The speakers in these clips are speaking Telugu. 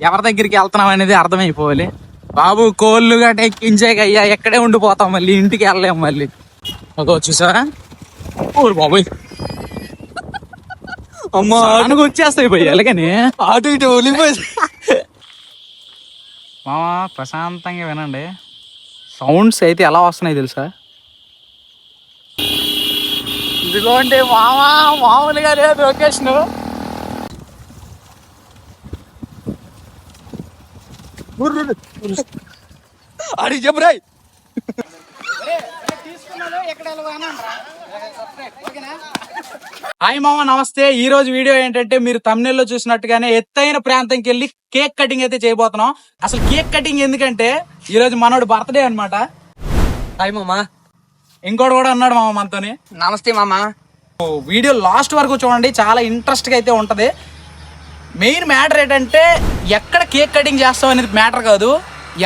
ఎవరి దగ్గరికి వెళ్తున్నాం అనేది అర్థమైపోవాలి. బాబు కోళ్ళు గట్ట ఎక్కించాక అయ్యా ఎక్కడే ఉండిపోతాం, మళ్ళీ ఇంటికి వెళ్ళలేము. మళ్ళీ ఒక చూసారా ఊరు బాబోయ్, అమ్మా అనుకు వచ్చేస్తాయి పోయి ఎలాగని అటు ఇటు ఒలిపోయి. మామా ప్రశాంతంగా వినండి, సౌండ్స్ అయితే ఎలా వస్తున్నాయి తెలుసా? ఇదిగోండి మామా, మామూలుగా లేదు లొకేషన్. అడిగి చెప్పరాయ్. హాయ్ మామ, నమస్తే. ఈ రోజు వీడియో ఏంటంటే మీరు తమ్నెల్లో చూసినట్టుగానే ఎత్తైన ప్రాంతంకి వెళ్ళి కేక్ కటింగ్ అయితే చేయబోతున్నాం. అసలు కేక్ కటింగ్ ఎందుకంటే ఈ రోజు మనోడు బర్త్డే అనమాట. హాయ్ మామా. ఇంకోటి కూడా అన్నాడు మామ మనతోని. నమస్తే మామా. వీడియో లాస్ట్ వరకు చూడండి, చాలా ఇంట్రెస్ట్ గా అయితే ఉంటది. మెయిన్ మ్యాటర్ ఏంటంటే ఎక్కడ కేక్ కటింగ్ చేస్తాం అనేది మ్యాటర్ కాదు,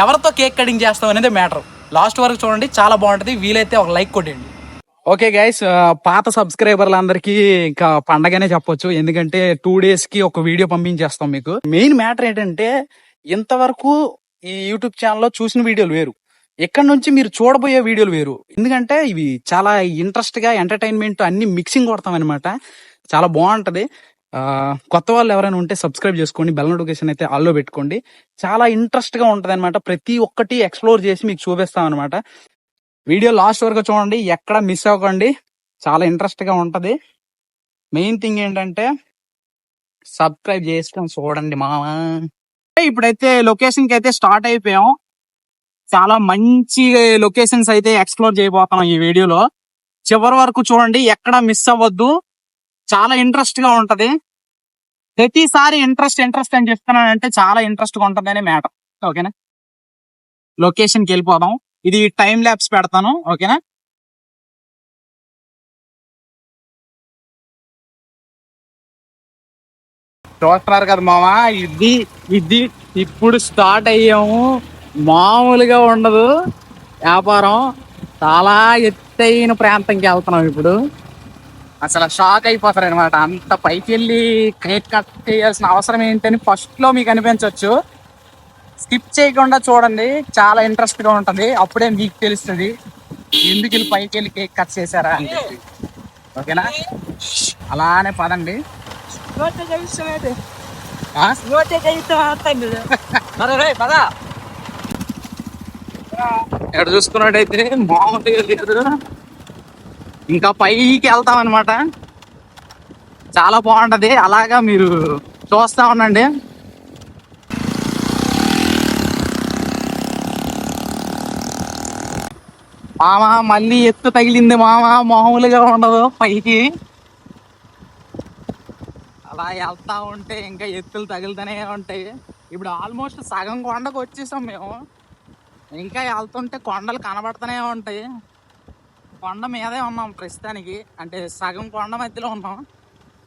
ఎవరితో కేక్ కటింగ్ చేస్తాం అనేది మ్యాటర్. లాస్ట్ వరకు చూడండి, చాలా బాగుంటది. వీలైతే ఒక లైక్ కొట్టండి. ఓకే గైస్, పాత సబ్స్క్రైబర్లందరికీ ఇంకా పండగనే చెప్పొచ్చు, ఎందుకంటే 2 days కి ఒక వీడియో పంపించేస్తాం మీకు. మెయిన్ మ్యాటర్ ఏంటంటే ఇంతవరకు ఈ యూట్యూబ్ ఛానల్లో చూసిన వీడియోలు వేరు, ఇక్కడ నుంచి మీరు చూడబోయే వీడియోలు వేరు. ఎందుకంటే ఇవి చాలా ఇంట్రెస్ట్ గా ఎంటర్టైన్మెంట్ అన్ని మిక్సింగ్ కొడతాం అనమాట. చాలా బాగుంటది. కొత్త వాళ్ళు ఎవరైనా ఉంటే సబ్స్క్రైబ్ చేసుకోండి, బెల్ నోటిఫికేషన్ అయితే ఆల్లో పెట్టుకోండి. చాలా ఇంట్రెస్ట్ గా ఉంటది అనమాట. ప్రతి ఒక్కటి ఎక్స్ప్లోర్ చేసి మీకు చూపిస్తాం అనమాట. వీడియో లాస్ట్ వరకు చూడండి, ఎక్కడ మిస్ అవ్వకండి, చాలా ఇంట్రెస్ట్ గా ఉంటది. మెయిన్ థింగ్ ఏంటంటే సబ్స్క్రైబ్ చేసుకొని చూడండి మామా. ఇప్పుడైతే లొకేషన్ కి అయితే స్టార్ట్ అయిపోయాం. చాలా మంచి లొకేషన్స్ అయితే ఎక్స్ప్లోర్ చేయబోతున్నాం ఈ వీడియోలో. చివరి వరకు చూడండి, ఎక్కడ మిస్ అవ్వద్దు. చాలా ఇంట్రెస్ట్ గా ఉంటది. ప్రతిసారి ఇంట్రెస్ట్ అని చెప్తున్నానంటే చాలా ఇంట్రెస్ట్ గా ఉంటది అనే మ్యాటర్. ఓకేనా, లొకేషన్ కి వెళ్ళిపోదాం. ఇది టైం ల్యాబ్స్ పెడతాను. ఓకేనా, చూస్తున్నారు కదా మామా, ఇది ఇప్పుడు స్టార్ట్ అయ్యాము. మామూలుగా ఉండదు వ్యాపారం. చాలా ఎత్తైన ప్రాంతంకి వెళ్తున్నాం ఇప్పుడు. అసలు షాక్ అయిపోతారు అనమాట. అంత పైకి వెళ్ళి కేక్ కట్ చేయాల్సిన అవసరం ఏంటని ఫస్ట్ లో మీకు అనిపించవచ్చు. స్కిప్ చేయకుండా చూడండి, చాలా ఇంట్రెస్ట్ గా ఉంటది. అప్పుడే మీకు తెలుస్తుంది ఎందుకు వెళ్ళి పైకి వెళ్ళి కేక్ కట్ చేశారా అని. ఓకేనా, అలానే పదండి. ఇక్కడ చూసుకున్నట్టయితే మామూలుగా లేదు, ఇంకా పైకి వెళ్తాం అనమాట. చాలా బాగుంటది, అలాగా మీరు చూస్తా ఉండండి. మామ మళ్ళీ ఎత్తు తగిలింది మామ, మామూలుగా ఉండదు. పైకి అలా వెళ్తా ఉంటే ఇంకా ఎత్తులు తగులుతూనే ఉంటాయి. ఇప్పుడు ఆల్మోస్ట్ సగం కొండకు వచ్చేసాం మేము. ఇంకా వెళ్తుంటే కొండలు కనబడుతూనే ఉంటాయి. కొండ మీదే ఉన్నాం ప్రస్తుతానికి, అంటే సగం కొండ మధ్యలో ఉన్నాం.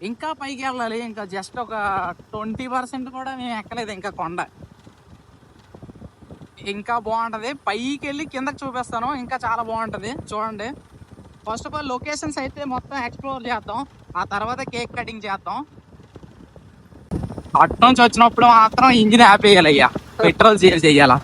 ఇంకా పైకి వెళ్ళాలి. ఇంకా జస్ట్ ఒక 20% కూడా మేము ఎక్కలేదు ఇంకా కొండ. ఇంకా బాగుంటది. పైకి వెళ్ళి కిందకి చూపిస్తాను, ఇంకా చాలా బాగుంటది. చూడండి, ఫస్ట్ ఆఫ్ ఆల్ లొకేషన్స్ అయితే మొత్తం ఎక్స్ప్లోర్ చేద్దాం, ఆ తర్వాత కేక్ కటింగ్ చేద్దాం. అటు నుంచి వచ్చినప్పుడు మాత్రం ఇంజిన్ ఆపేయాలి అయ్యా, పెట్రోల్ సేవ్ చెయ్యాలా.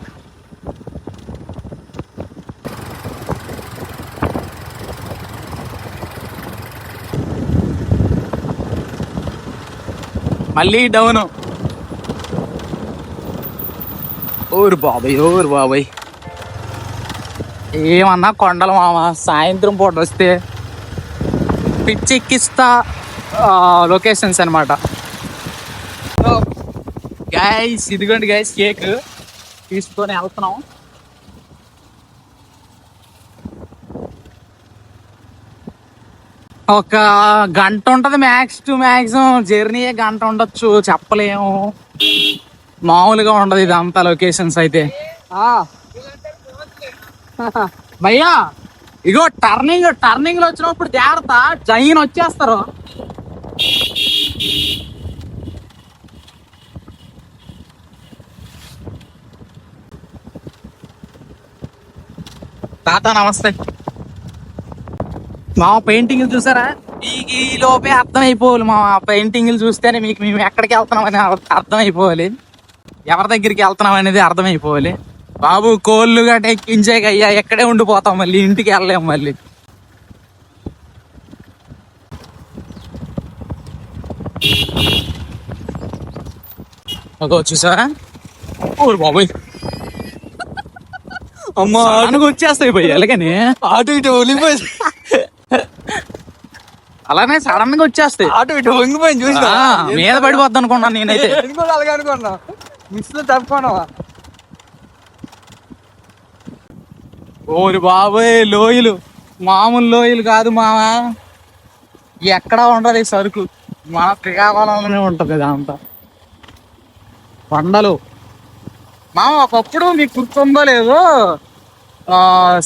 మళ్ళీ డౌన్. ఊరు బాబాయ్ ఏమన్నా కొండలు మామ. సాయంత్రం పూట వస్తే పిచ్చెక్కిస్తా లొకేషన్స్ అనమాట. గైస్ ఇదిగోండి గైస్, కేక్ తీసుకొని వెళ్తున్నాం. ఒక గంట ఉంటది మ్యాక్స్ టు మ్యాక్సిమం. జర్నీ గంట ఉండొచ్చు, చెప్పలేము. మామూలుగా ఉండదు ఇదంతా లొకేషన్స్ అయితే. భయ్యా ఇగో టర్నింగ్ లో వచ్చినప్పుడు జాగ్రత్త, జైన్ వచ్చేస్తారు. తాత నమస్తే. మా పెయింటింగ్లు చూసారా? ఈ లోపే అర్థం అయిపోవాలి మా పెయింటింగ్లు చూస్తేనే మీకు మేము ఎక్కడికి వెళ్తున్నాం అని అర్థం అయిపోవాలి. ఎవరి దగ్గరికి వెళ్తున్నాం అనేది అర్థమైపోవాలి. బాబు కోళ్ళు గట్ట ఎక్కించాక అయ్యా ఎక్కడే ఉండిపోతాం, మళ్ళీ ఇంటికి వెళ్ళలేము మళ్ళీ. చూసారా ఊరు బాబోయ్, అమ్మా అనుకు వచ్చేస్తాయి పోయి అలాగని అటు ఇటు ఒలిపోయి అలానే సడన్ గా వచ్చేస్తాయి. అటు ఇటు వంగిపోయింది చూసిన మీద పడిపోద్ది అనుకున్నాను నేనైతే. కూడా అలాగే అనుకున్నా, మిస్ లో తప్పుకున్నావా. ఓరి బాబోయ్, లోయలు మామూలు లోయలు కాదు మావా, ఎక్కడా ఉండదు ఈ సరుకు, మన శ్రీకాకుళంలోనే ఉంటది ఇదంతా. కొండలు మామ, ఒకప్పుడు మీకు గుర్తుందో లేదో,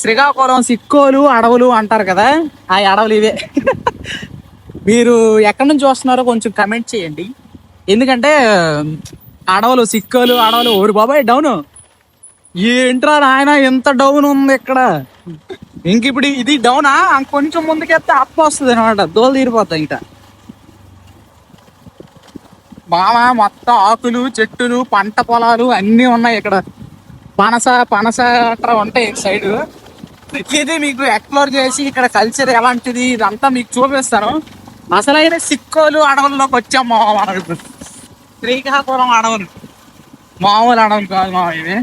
శ్రీకాకుళం సిక్కోలు అడవులు అంటారు కదా, ఆ అడవులు ఇవే. మీరు ఎక్కడి నుంచి వస్తున్నారో కొంచెం కమెంట్ చేయండి, ఎందుకంటే అడవులు సిక్కోలు అడవులు. ఓరి బాబాయ్ డౌను, ఏంట్రా నాయన ఎంత డౌన్ ఉంది ఇక్కడ. ఇంక ఇప్పుడు ఇది డౌనా, కొంచెం ముందుకెళ్తే అప్ వస్తుంది అనమాట, దోలు తీరిపోతాయి. ఇంకా మామ మొత్తం ఆకులు చెట్టులు పంట పొలాలు అన్నీ ఉన్నాయి ఇక్కడ. పనస పనస అట్లా ఉంటాయి సైడ్. ఇది మీకు ఎక్స్ప్లోర్ చేసి ఇక్కడ కల్చర్ ఎలాంటిది ఇదంతా మీకు చూపిస్తాను. అసలైన సిక్కోలు అడవుల్లోకి వచ్చాం మామ మనం ఇప్పుడు. శ్రీకాకుళం అడవులు మామూలు అడవులు కాదు మామ ఇవి.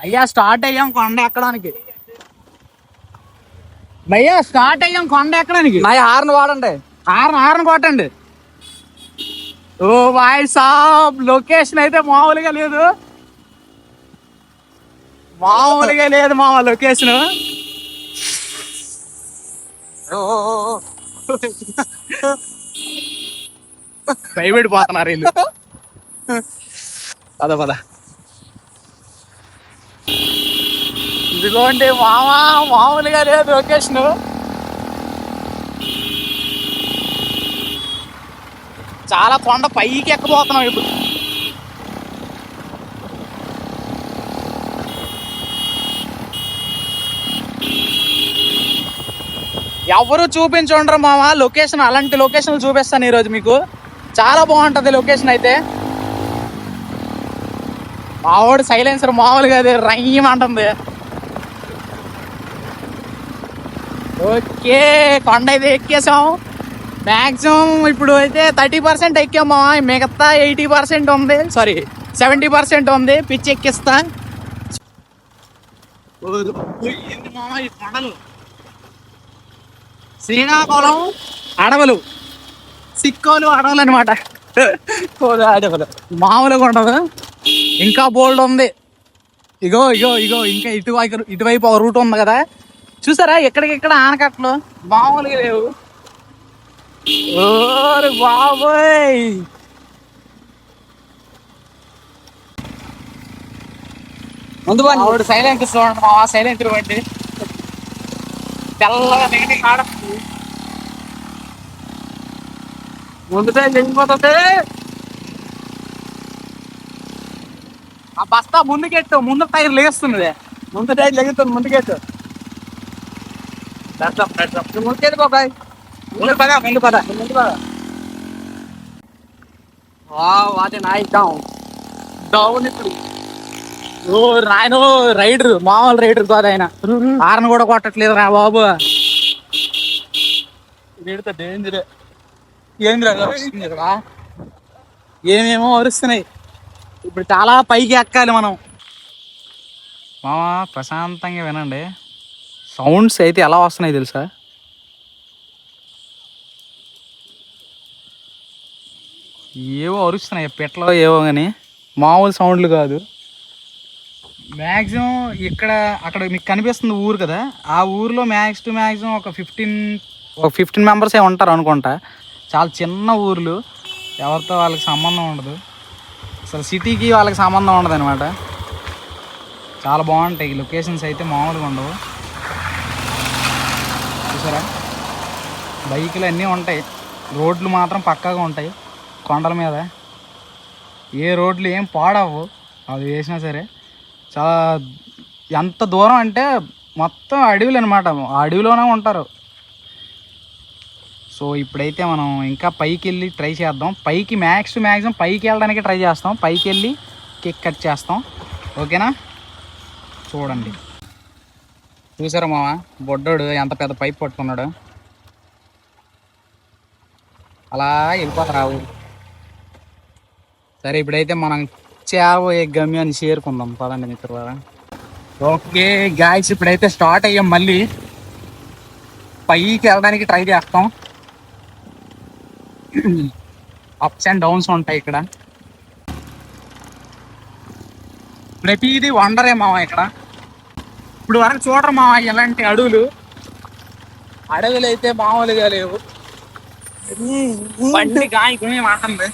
అయ్యా స్టార్ట్ అయ్యాం కొండ ఎక్కడానికి, భయ్యా స్టార్ట్ అయ్యాం కొండ ఎక్కడానికి. నా హార్న్ వాడండి, హార్న్ కొట్టండి. ఓ బాయ్ సాబ్, లొకేషన్ అయితే మామూలుగా లేదు, మామూలుగా లేదు మామ లొకేషన్. భయపడిపోతున్నారు వీళ్ళు. పద పద, ఇదిగోండి మామా, మామూలుగా లేదు లొకేషన్. చాలా కొండ పైకి ఎక్కబోతున్నాం ఇప్పుడు. ఎవరు చూపించుండ్రు మామ లొకేషన్, అలాంటి లొకేషన్లు చూపిస్తాను ఈరోజు మీకు. చాలా బాగుంటది లొకేషన్ అయితే. మావాడు సైలెన్సర్ మామూలుగా అది రైమ్ అంటుంది. ఓకే, కొండ అయితే ఎక్కేసాం. మ్యాక్సిమం ఇప్పుడు అయితే 30% ఎక్కామా, మిగతా 80% ఉంది, సారీ 70% ఉంది. పిచ్చి ఎక్కిస్తా. శ్రీకాకుళం అడవులు, సిక్కోలు అడవులు అనమాట. అడవులు మామూలుగా ఉండదు, ఇంకా బోల్డ్ ఉంది. ఇగో ఇగో ఇగో ఇంకా ఇటువైపు ఒక రూట్ ఉంది కదా, చూసారా ఎక్కడికెక్కడ ఆనకట్లు మామూలుగా లేవు. ఓరే బాబోయ్, ముందు ఆవిడ సైలెంట్ చూడండి మా సైలెంట్ ఇవ్వండి. తెల్లగా నీటి కాడ ముందు టైం వెళ్ళిపోతుంది. ఆ బస్తా ముందుకెట్టు, ముందు టైర్ లేస్తుంది, ముందు టైం లెగుతుంది, ముందుకెట్టు ముందుకెళ్ళి బాబాయ్, ముందు పద ముందు పద. ముందు పద. వాటి నాయిద్దాం డౌన్ ఇప్పుడు. ఓ రాయను రైడర్, మామూలు రైడర్ కాదు ఆయన. హార్న్ కూడా కొట్టట్లేదు రా బాబు. డేంజర్ ఏందిరా, ఏమేమో అరుస్తున్నాయి. ఇప్పుడు చాలా పైకి ఎక్కాలి మనం. మామ ప్రశాంతంగా వినండి, సౌండ్స్ అయితే ఎలా వస్తున్నాయి తెలుసా. ఏవో అరుస్తున్నాయి పెట్లో ఏవో, కానీ మామూలు సౌండ్లు కాదు. మ్యాక్సిమం ఇక్కడ అక్కడ మీకు కనిపిస్తుంది ఊరు కదా, ఆ ఊరిలో మ్యాక్స్ టు మ్యాక్సిమం ఒక 15 మెంబర్సే ఉంటారు అనుకుంటా. చాలా చిన్న ఊర్లు, ఎవరితో వాళ్ళకి సంబంధం ఉండదు అసలు, సిటీకి వాళ్ళకి సంబంధం ఉండదు అనమాట. చాలా బాగుంటాయి లొకేషన్స్ అయితే, మామూలుగా ఉండవు. చూసారా బైకులు అన్నీ ఉంటాయి, రోడ్లు మాత్రం పక్కాగా ఉంటాయి కొండల మీద. ఏ రోడ్లు ఏం పాడవు అవి వేసినా సరే. చాలా ఎంత దూరం అంటే మొత్తం అడవులు అనమాట, ఆ అడవిలోనే ఉంటారు. సో ఇప్పుడైతే మనం ఇంకా పైకి వెళ్ళి ట్రై చేద్దాం. పైకి మ్యాక్సిమం పైకి వెళ్ళడానికి ట్రై చేస్తాం. పైకి వెళ్ళి కేక్ కట్ చేస్తాం. ఓకేనా? చూడండి, చూసారా మామ బొడ్డోడు ఎంత పెద్ద పైప్ పట్టుకున్నాడు. అలా వెళ్ళిపోతారా ఊరు. సరే ఇప్పుడైతే మనం చేరబోయే గమ్యాన్ని చేరుకుందాం పదండి మిత్రులారా. ఓకే గాయ్స్, ఇప్పుడైతే స్టార్ట్ అయ్యాం. మళ్ళీ పైకి వెళ్ళడానికి ట్రై చేస్తాం. అప్స్ అండ్ డౌన్స్ ఉంటాయి ఇక్కడ. ప్రతిదీ వండరే మామ ఇక్కడ. ఇప్పుడు వరకు చూడరు మామ ఎలాంటి అడవులు అయితే మామూలుగా లేవు. బండి గాయకుని మాట్లాడు,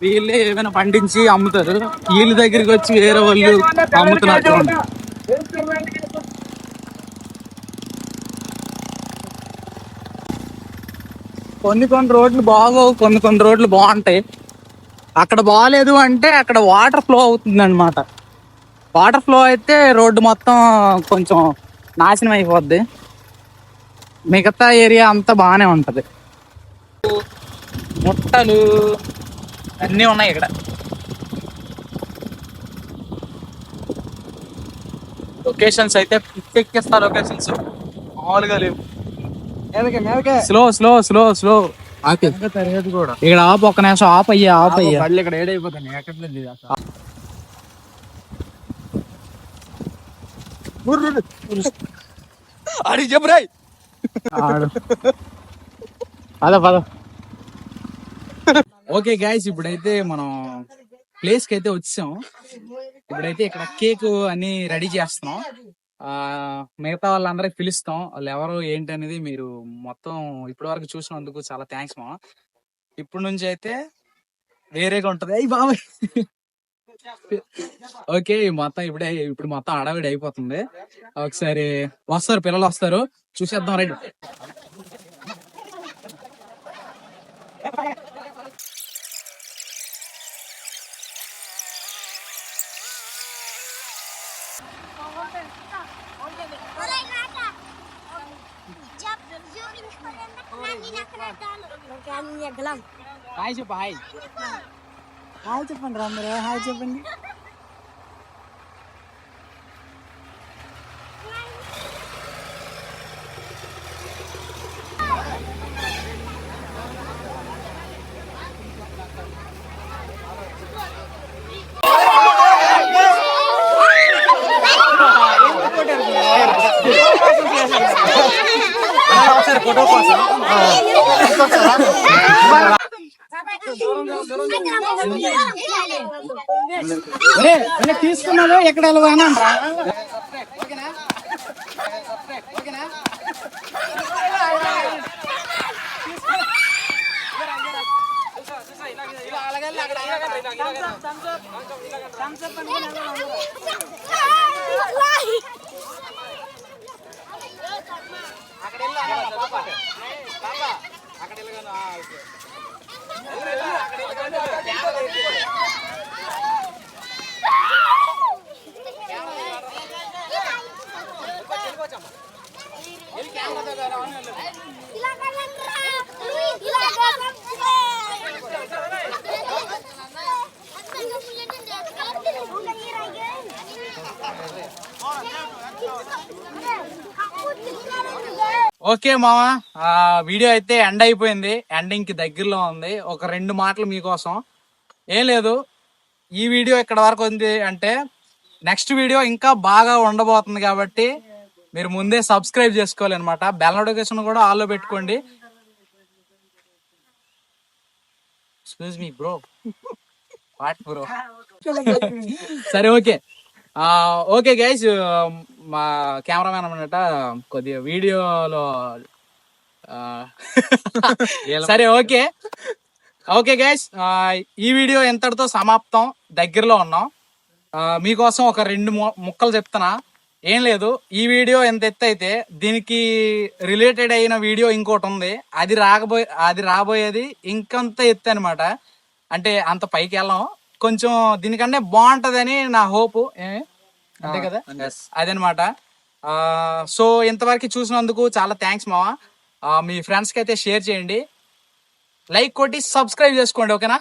వీళ్ళే ఏమైనా పండించి అమ్ముతారు. వీళ్ళ దగ్గరికి వచ్చి వేరే వాళ్ళు అమ్ముతున్నారు. కొన్ని రోడ్లు బాగోవు, కొన్ని రోడ్లు బాగుంటాయి. అక్కడ బాగాలేదు అంటే అక్కడ వాటర్ ఫ్లో అవుతుంది అనమాట. వాటర్ ఫ్లో అయితే రోడ్డు మొత్తం కొంచెం నాశనం అయిపోద్ది. మిగతా ఏరియా అంతా బాగానే ఉంటది. ముట్టలు అన్నీ ఉన్నాయి ఇక్కడ. లొకేషన్స్ అయితే ఎక్కిస్తా. లొకేషన్స్ మామూలుగా లేవు. స్లో స్లో స్లో స్లో ఇక్కడ ఆపు. ఒక్క నిమిషం ఆప్ అయ్యా. ఇక్కడ ఏడైపోతాను ఎక్కట్లేదు. అడిగి చెప్పురాయ్. పద. ఓకే గైస్, ఇప్పుడైతే మనం ప్లేస్ కి అయితే వచ్చాం. ఇప్పుడైతే ఇక్కడ కేక్ అన్ని రెడీ చేస్తున్నాం. మిగతా వాళ్ళందరికి పిలుస్తాం. వాళ్ళు ఎవరు ఏంటి అనేది మీరు మొత్తం ఇప్పటి వరకు చూసినందుకు చాలా థ్యాంక్స్ మా. ఇప్పుడు నుంచి అయితే వేరేగా ఉంటది. అయ్యి బాబు. ఓకే, ఇప్పుడు మొత్తం అడవిడి అయిపోతుంది. ఒకసారి వస్తారు, పిల్లలు వస్తారు, చూసేద్దాం. రైట్. హాయ్ చెప్పు. హాయ్ చెప్పండి రా మీరు. హాయ్ చెప్పండి. ఫోటో కోసం తీసుకున్నాడు. ఎక్కడ వెళ్ళవానా? ఓకే మామ, వీడియో అయితే ఎండ్ అయిపోయింది. ఎండింగ్ కి దగ్గరలో ఉంది. ఒక 2 మాటలు మీకోసం. ఏం లేదు, ఈ వీడియో ఇక్కడ వరకు ఉంది అంటే నెక్స్ట్ వీడియో ఇంకా బాగా ఉండబోతుంది. కాబట్టి మీరు ముందే సబ్స్క్రైబ్ చేసుకోవాలి అనమాట. బెల్ నోటిఫికేషన్ కూడా ఆల్లో పెట్టుకోండి. Excuse me bro. What bro? సరే ఓకే. ఓకే గైస్, మా కెమెరామ్యాన్ అన్నమాట కొద్దిగా వీడియోలో సరే ఓకే. ఓకే గైస్, ఈ వీడియో ఎంతటితో సమాప్తం. దగ్గరలో ఉన్నాం. మీకోసం ఒక 2 ముక్కలు చెప్తున్నా. ఏం లేదు, ఈ వీడియో ఎంత ఎత్తు అయితే దీనికి రిలేటెడ్ అయిన వీడియో ఇంకోటి ఉంది. అది రాబోయేది ఇంకంత ఎత్తు అనమాట. అంటే అంత పైకి వెళ్ళాం. కొంచెం దీనికంటే బాగుంటదని నా హోప్. అంతే కదా, అదనమాట. సో ఇంతవరకు చూసినందుకు చాలా థ్యాంక్స్ మావా. మీ ఫ్రెండ్స్కి అయితే షేర్ చేయండి, లైక్ కొట్టి సబ్స్క్రైబ్ చేసుకోండి, ఓకేనా.